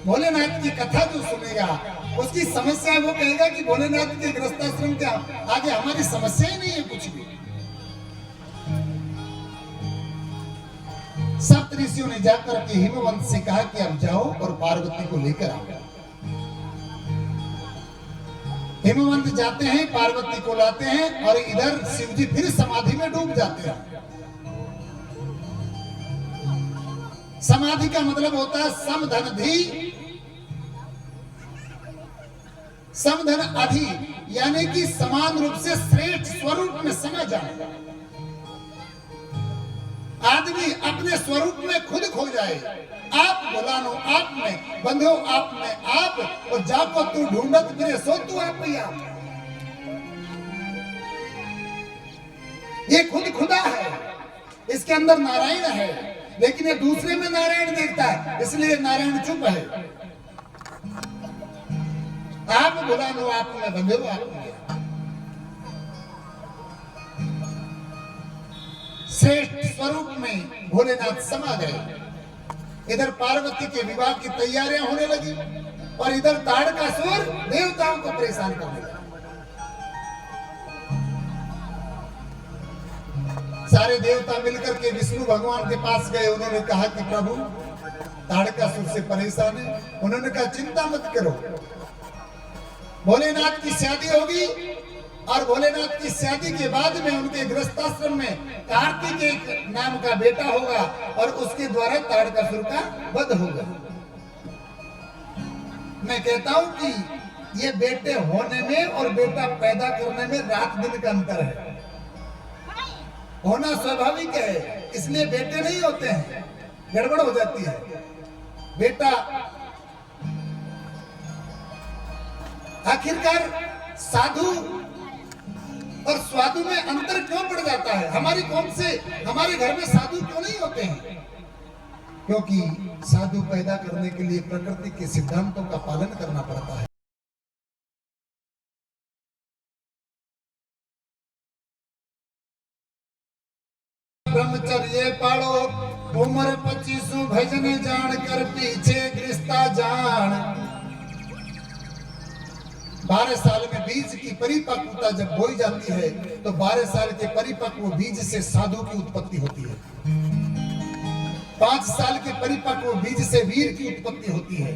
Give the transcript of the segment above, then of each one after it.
भोलेनाथ की कथा जो सुनेगा उसकी समस्या वो कहेगा कि भोलेनाथ के गृहस्थाश्रम के आगे हमारी समस्या ही नहीं है कुछ भी। सप्त ऋषियों ने जाकर के हिमवंत से कहा कि अब जाओ और पार्वती को लेकर आओ। हिमवंत जाते हैं, पार्वती को लाते हैं और इधर शिवजी फिर समाधि में डूब जाते हैं। समाधि का मतलब होता है समधन धी समधन अधि, यानी कि समान रूप से श्रेष्ठ स्वरूप में समझ जाए। आदमी अपने स्वरूप में खुद खो जाए। आप बुलानो आप में, बंधो आप में आप, और जाको तू ढूंढत फिरे सो तू आप ही आप। ये खुद खुदा है, इसके अंदर नारायण है, लेकिन ये दूसरे में नारायण देखता है, इसलिए नारायण चुप है। आप बुलानो आप में, बंधो आप में। श्रेष्ठ स्वरूप में भोलेनाथ समा गए। इधर पार्वती के विवाह की तैयारियां होने लगी और इधर ताड़कासुर देवताओं को परेशान करने लगा। सारे देवता मिलकर के विष्णु भगवान के पास गए। उन्होंने कहा कि प्रभु ताड़कासुर से परेशान है। उन्होंने कहा चिंता मत करो, भोलेनाथ की शादी होगी और भोलेनाथ की शादी के बाद में उनके गृहस्थाश्रम में कार्तिक नाम का बेटा होगा और उसके द्वारा ताड़कासुर का वध होगा। मैं कहता हूं कि ये बेटे होने में और बेटा पैदा करने में रात दिन का अंतर है। होना स्वाभाविक है, इसलिए बेटे नहीं होते हैं, गड़बड़ हो जाती है। बेटा आखिरकार साधु और स्वादु में अंतर क्यों पड़ जाता है? हमारी कौन से हमारे घर में साधु क्यों नहीं होते हैं? क्योंकि साधु पैदा करने के लिए प्रकृति के सिद्धांतों का पालन करना पड़ता है। ब्रह्मचर्य पालो उम्र 25 भजन जान कर पीछे गृहस्था जान। 12 साल में बीज की परिपक्वता जब बोई जाती है तो 12 साल के परिपक्व बीज से साधु की उत्पत्ति होती है। 5 साल के परिपक्व बीज से वीर की उत्पत्ति होती है।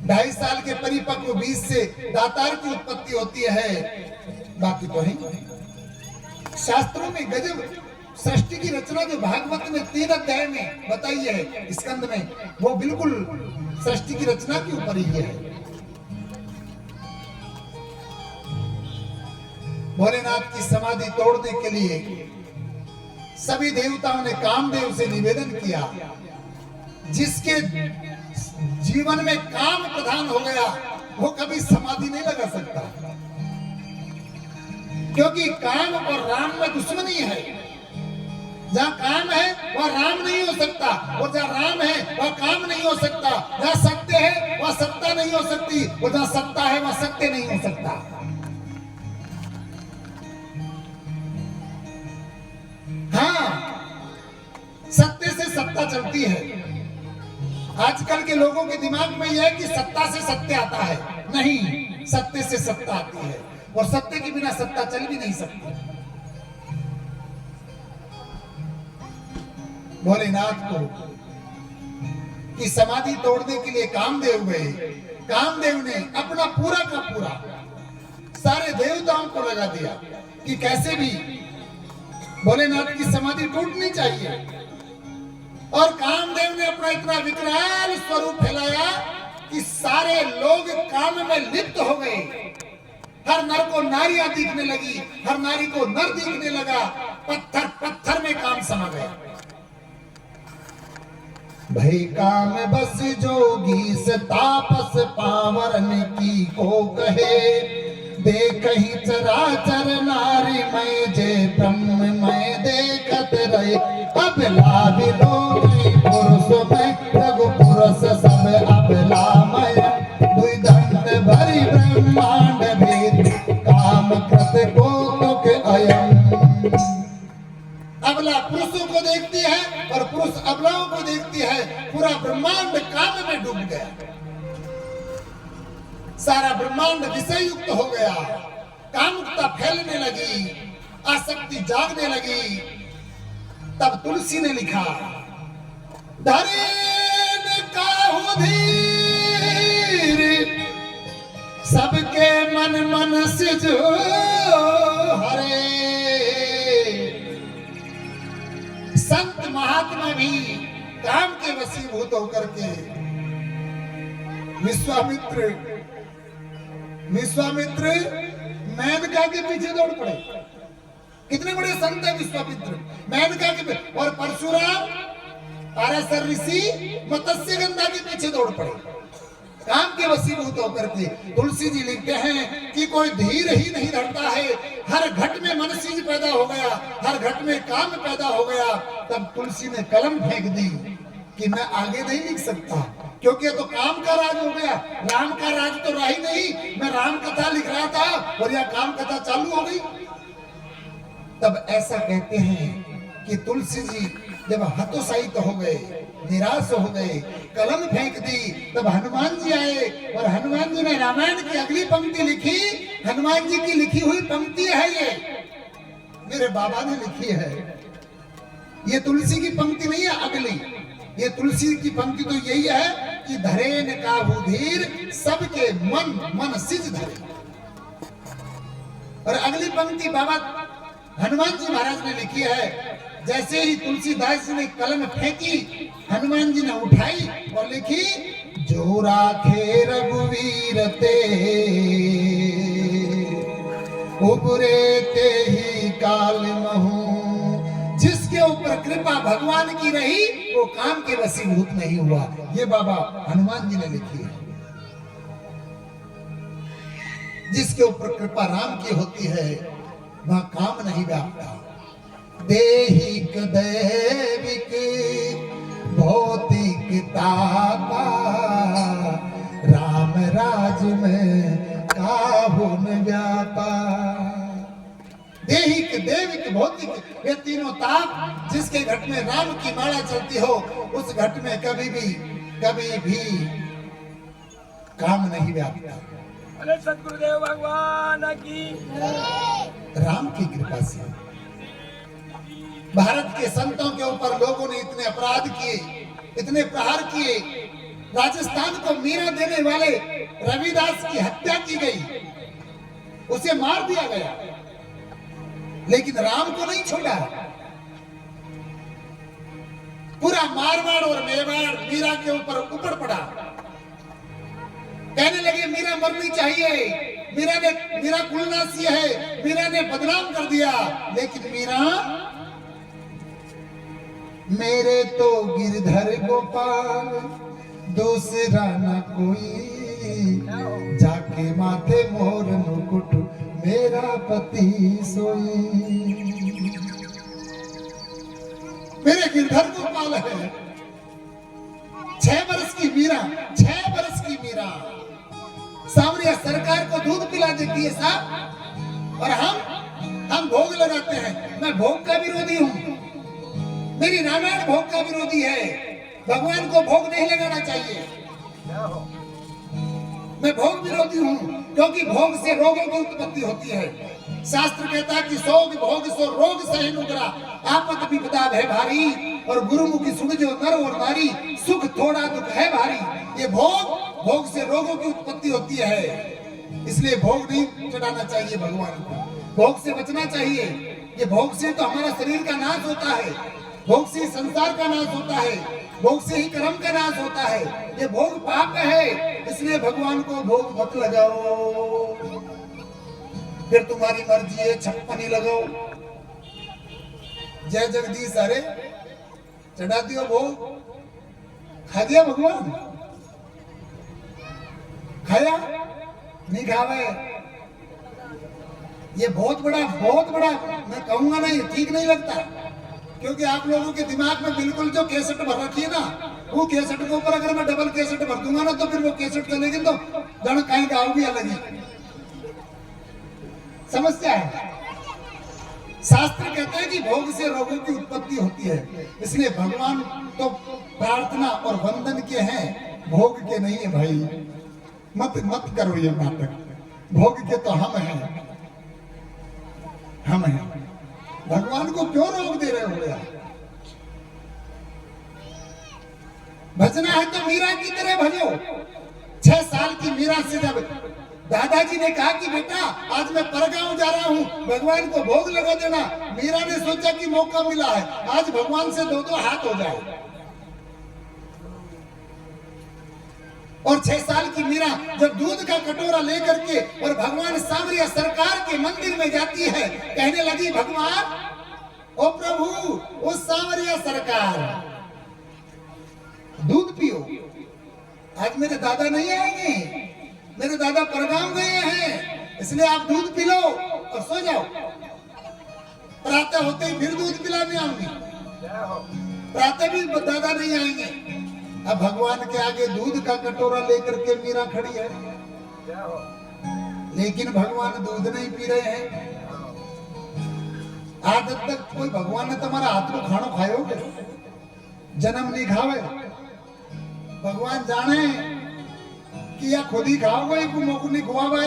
2.5 साल के परिपक्व बीज से दातार की उत्पत्ति होती है। बाकी तो है शास्त्रों में गजब सृष्टि की रचना जो भागवत में 3 अध्याय में बताई है, स्कंद में, वो बिल्कुल सृष्टि की रचना के ऊपर ही है। भोलेनाथ की समाधि तोड़ने के लिए सभी देवताओं ने कामदेव से निवेदन किया। जिसके जीवन में काम प्रधान हो गया वो कभी समाधि नहीं लगा सकता, क्योंकि काम और राम में दुश्मनी है। जहाँ काम है वह राम नहीं हो सकता, और जहाँ राम है वह काम नहीं हो सकता। जहाँ सत्य है वह सत्ता नहीं हो सकती, और जहाँ सत्ता है वह सत्य नहीं हो सकता। हाँ, सत्य से सत्ता चलती है। आजकल के लोगों के दिमाग में यह है कि सत्ता से सत्य आता है। नहीं, सत्य से सत्ता आती है, और सत्य के बिना सत्ता चल भी नहीं सकती। भोलेनाथ को की समाधि तोड़ने के लिए कामदेव गए। कामदेव ने अपना पूरा का पूरा सारे देवताओं को लगा दिया कि कैसे भी भोलेनाथ की समाधि टूटनी चाहिए। और कामदेव ने अपना इतना विकराल स्वरूप फैलाया कि सारे लोग काम में लिप्त हो गए। हर नर को नारियां दिखने लगी, हर नारी को नर दिखने लगा। पत्थर पत्थर में काम समा गया। भई काम बस जोगी से तापस पावरन की को कहे। देखहि चराचर नारी मैं जे ब्रह्म मैं देखत रहे। अबला बिलो पुरुष में रघु पुरुष सब अबलामय। दुई दंड भरी ब्रह्मांड भेद काम कृत को तुक अयम। अबला पुरुषों को देखती है और पुरुष अबलाओं को देखती है। पूरा ब्रह्मांड काम काम में डूब गया, सारा ब्रह्मांड विषय युक्त हो गया, कामुकता फैलने लगी, आसक्ति जागने लगी। तब तुलसी ने लिखा, धरे काहू धीर सबके मन मन सिज हरे। संत महात्मा भी काम के वशीभूत होकर के विश्वामित्र मेनका के पीछे दौड़ पड़े। कितने बड़े संत है विश्वामित्र, मेनका के और परशुराम पाराशर ऋषि मत्स्यगंधा के पीछे दौड़ पड़े काम के वशीभूत होकर के। तुलसी जी लिखते हैं कि कोई धीर ही नहीं धरता है, हर घट में मन सीज पैदा हो गया, हर घट में काम पैदा हो गया। तब तुलसी ने कलम फेंक दी कि मैं आगे नहीं लिख सकता, क्योंकि ये तो काम का राज हो गया, राम का राज तो रहा ही नहीं। मैं राम कथा लिख रहा था और यह काम कथा चालू हो गई। तब ऐसा कहते हैं कि तुलसी जी जब हतोत्साहित हो गए, निराश हो गए, कलम फेंक दी, तब हनुमान जी आए और हनुमान जी ने रामायण की अगली पंक्ति लिखी। हनुमान जी की लिखी हुई पंक्ति है, ये मेरे बाबा ने लिखी है। ये तुलसी की पंक्ति नहीं है अगली, ये तुलसी की पंक्ति तो यही है कि धरेन काहू धीर सबके मन मन सिज धरे। और अगली पंक्ति बाबा हनुमान जी महाराज ने लिखी है। जैसे ही तुलसीदास जी ने कलम फेंकी, हनुमान जी ने उठाई और लिखी, जो राखे रघुवीर ते उबरे ते ही काल महू। जिसके ऊपर कृपा भगवान की रही वो काम के वशीभूत नहीं हुआ। ये बाबा हनुमान जी ने लिखी है। जिसके ऊपर कृपा राम की होती है वहां काम नहीं व्यापता। देहिक दैविक भौतिक तापा राम राज में काहुन व्यापा। देहिक देविक भौतिक ये तीनों ताप जिसके घट में राम की माला चलती हो, उस घट में कभी भी काम नहीं व्यापता। सतगुरुदेव भगवान की राम की कृपा से भारत के संतों के ऊपर लोगों ने इतने अपराध किए, इतने प्रहार किए। राजस्थान को मीरा देने वाले रविदास की हत्या की गई, उसे मार दिया गया, लेकिन राम को नहीं छोड़ा। पूरा मारवाड़ और मेवाड़ मीरा के ऊपर उपड़ पड़ा। कहने लगे मीरा मरनी चाहिए, मीरा कुलनासी है, मीरा ने बदनाम कर दिया। लेकिन मीरा मेरे तो गिरधर गोपाल दूसरा न कोई, जाके माथे मोर मुकुट मेरा पति सोई। मेरे गिरधर गोपाल है। 6 वर्ष की मीरा, 6 वर्ष की मीरा सामने सरकार को दूध पिला देती है साहब, और हम भोग लगाते हैं। मैं भोग का विरोधी हूँ, मेरी रामायण भोग का विरोधी है। भगवान को भोग नहीं लगाना चाहिए। मैं भोग विरोधी हूँ, क्योंकि भोग से रोगों की उत्पत्ति होती है। शास्त्र कहता है कि सोग भोग सो रोग सहे नुगरा, आपत विपदा भय भारी, और गुरुमुखी सुन जो नर और नारी, सुख थोड़ा दुख है भारी। ये भोग से रोगों की उत्पत्ति होती है, इसलिए भोग नहीं चढ़ाना चाहिए भगवान को, भोग से बचना चाहिए। ये भोग से तो हमारा शरीर का नाश होता है, भोग से संसार का नाश होता है, भोग से ही कर्म का नाश होता है। ये भोग पाप है, इसलिए भगवान को भोग मत लगाओ। फिर तुम्हारी मर्जी है, 56 लगाओ। जय जगदीश, अरे चढ़ा दियो भोग, खा दिया भगवान, खाया नहीं खावे। ये बहुत बड़ा मैं कहूंगा नहीं, ठीक नहीं लगता, क्योंकि आप लोगों के दिमाग में बिल्कुल जो कैसेट भर रखी है ना, वो कैसेट के ऊपर अगर मैं डबल कैसेट भर दूंगा ना, तो फिर वो कैसेट चलेगी तो जन कहीं गाँव भी अलग ही समस्या है। शास्त्र कहते हैं कि भोग से रोगों की उत्पत्ति होती है, इसलिए भगवान तो प्रार्थना और वंदन के हैं भोग के नहीं है भाई, मत मत करो ये नाटक। भोग के तो हम हैं, हम हैं। भगवान को क्यों रोक दे रहे हो यार? भजना है तो मीरा की तरह भजो। 6 साल की मीरा से जब दादाजी ने कहा कि बेटा आज मैं परगांव जा रहा हूँ, भगवान को भोग लगा देना, मीरा ने सोचा कि मौका मिला है, आज भगवान से 2-2 हाथ हो जाए। और 6 साल की मीरा जब दूध का कटोरा लेकर के और भगवान सांवरिया सरकार के मंदिर में जाती है, कहने लगी भगवान, ओ प्रभु, ओ सांवरिया सरकार, दूध पियो। आज मेरे दादा नहीं आएंगे, मेरे दादा परगाम गए हैं, इसलिए आप दूध पी लो और सो जाओ। प्रातः होते ही फिर दूध पिलाने आऊंगी, प्रातः भी दादा नहीं आएंगे। अब भगवान के आगे दूध का कटोरा लेकर के मीरा खड़ी है, लेकिन भगवान दूध नहीं पी रहे हैं। आज तक कोई भगवान ने तुम्हारा हाथ में खाना खायो के जन्म नहीं खावे? भगवान जाने कि या खुद ही खाओगे, को नहीं खुआवे।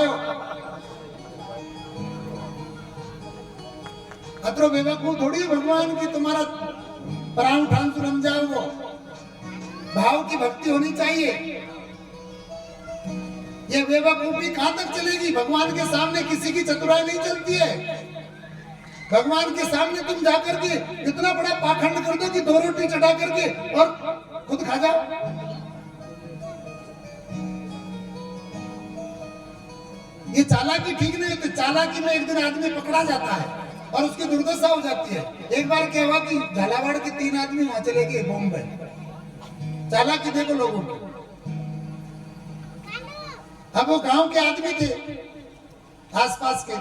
अतरो बेवकूफ थोड़ी भगवान की तुम्हारा प्राण ठान सुरम जाओ। भाव की भक्ति होनी चाहिए। ये बेवकूफी कहां तक चलेगी? भगवान के सामने किसी की चतुराई नहीं चलती है। भगवान के सामने तुम जाकर के इतना बड़ा पाखंड कर दो कि 2 रोटी चढ़ा करके और खुद खा जाओ। ये चालाकी ठीक नहीं होती। चालाकी में एक दिन आदमी पकड़ा जाता है और उसकी दुर्दशा हो जाती है। एक बार क्या हुआ कि झालावाड़ के 3 आदमी वहां चले गए बॉम्बे। चालाकी देखो लोगों की। अब वो गांव के आदमी थे आसपास के,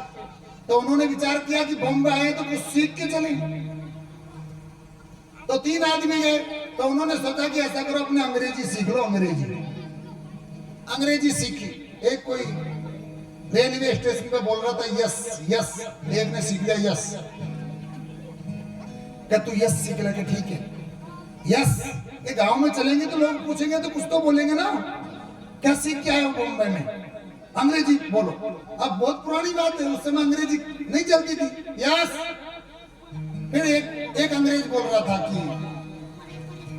तो उन्होंने विचार किया कि बॉम्बे आए तो कुछ सीख के चले। तो 3 आदमी गए, तो उन्होंने सोचा कि ऐसा करो, अपने अंग्रेजी सीख लो। अंग्रेजी सीखी। एक कोई रेलवे स्टेशन पे बोल रहा था यस यस, एक ने सीख लिया यस। क्या तू यस सीख लगे? ठीक है यस। ये गांव में चलेंगे तो लोग पूछेंगे तो कुछ तो बोलेंगे ना, क्या सीख के आए हो बॉम्बे में? अंग्रेजी बोलो। अब बहुत पुरानी बात है, उस समय अंग्रेजी नहीं चलती थी। यस। फिर एक अंग्रेज बोल रहा था कि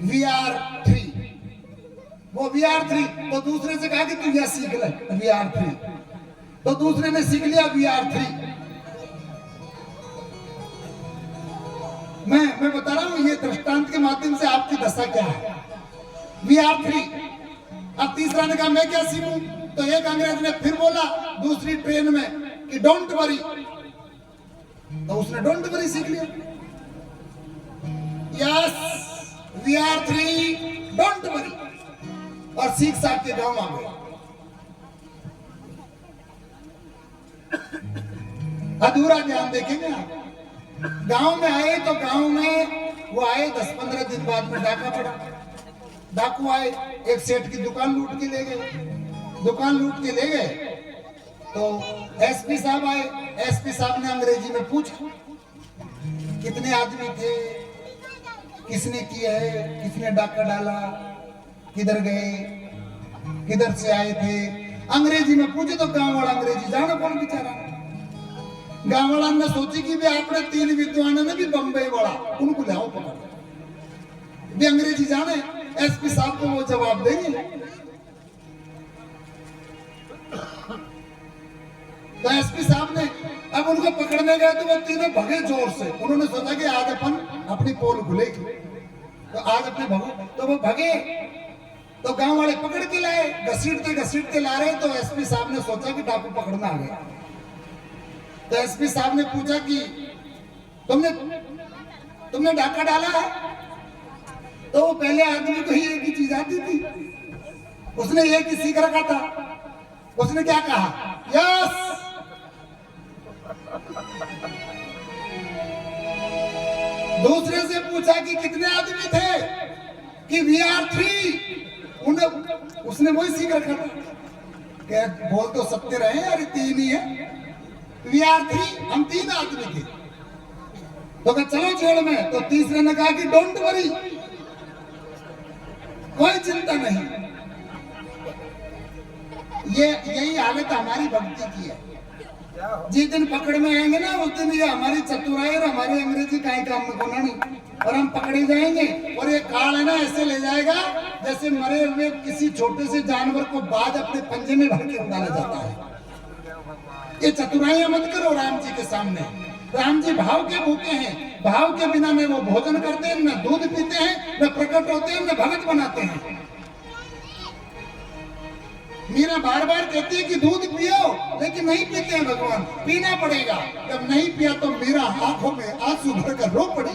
VR3, वो VR3। तो दूसरे से कहा कि तू यस सीख ले VR3। तो दूसरे ने सीख लिया VR3। मैं बता रहा हूं ये दृष्टांत के माध्यम से आपकी दशा क्या है। VR3। अब तीसरा ने कहा मैं क्या सीखूं? तो एक अंग्रेज ने फिर बोला दूसरी ट्रेन में कि डोंट वरी, तो उसने डोंट वरी सीख लिया। यस VR3 डोंट वरी, और सीख साख के गांव आ गए। अधूरा ज्ञान देखेंगे आप। गांव में आए तो गांव में वो आए 10-15 दिन बाद में डाका पड़ा। डाकू आए, एक सेठ की दुकान लूट के ले गए। दुकान लूट के ले गए तो SP साहब आए। SP साहब ने अंग्रेजी में पूछा कितने आदमी थे, किसने किया है, किसने डाका डाला, किधर गए, किधर से आए थे। अंग्रेजी में पूछे तो गांव वाला अंग्रेजी जाना कौन बेचारा। गांव वाला ने सोची कि भी आपने 3 विद्वानों ने भी बम्बई वाला, उनको ले आओ पकड़। भी अंग्रेजी जाने, SP साहब को वो जवाब देंगे। तो SP साहब ने अब उनको पकड़ने गए तो वो तीनों भगे जोर से। उन्होंने सोचा कि आज अपन अपनी पोल खुलेगी, तो आज अपने भगो। तो वो भगे, तो गांव वाले पकड़ के लाए। घसीटते ला रहे तो SP साहब ने सोचा कि डाकू पकड़ना आ गया। तो SP साहब ने पूछा कि तुमने डाका डाला है? तो वो पहले आदमी को ही एक ही चीज आती थी, उसने एक ही सीख रखा था। उसने क्या कहा? यस। दूसरे से पूछा कि कितने आदमी थे? कि VR3। उसने वही सीख रखा था। क्या बोल तो सत्य रहे यार, 3 ही है। VR3 हम 3 आदमी थे। तो कहा चलो जेल में। तो तीसरे ने कहा कि डोंट वरी, कोई चिंता नहीं, ये यही हालत हमारी भक्ति की है। क्या हो जिस दिन पकड़ में आएंगे ना उस दिन ये हमारी चतुराई और हमारी अंग्रेजी का ही काम में कोना नहीं, और हम पकड़े जाएंगे और ये काल है ना ऐसे ले जाएगा जैसे मरे हुए किसी छोटे से जानवर को बाद अपने पंजे में भर के उड़ाना जाता है। ये चतुराइयां मत करो राम जी के सामने। राम जी भाव के भूखे हैं, भाव के बिना न वो भोजन करते हैं, न दूध पीते हैं, न प्रकट होते हैं, न भगत बनाते हैं। मीरा बार बार कहती है कि दूध पियो, लेकिन नहीं पीते हैं भगवान। पीना पड़ेगा, जब नहीं पिया तो मीरा आंखों में आंसू भरकर रो पड़ी।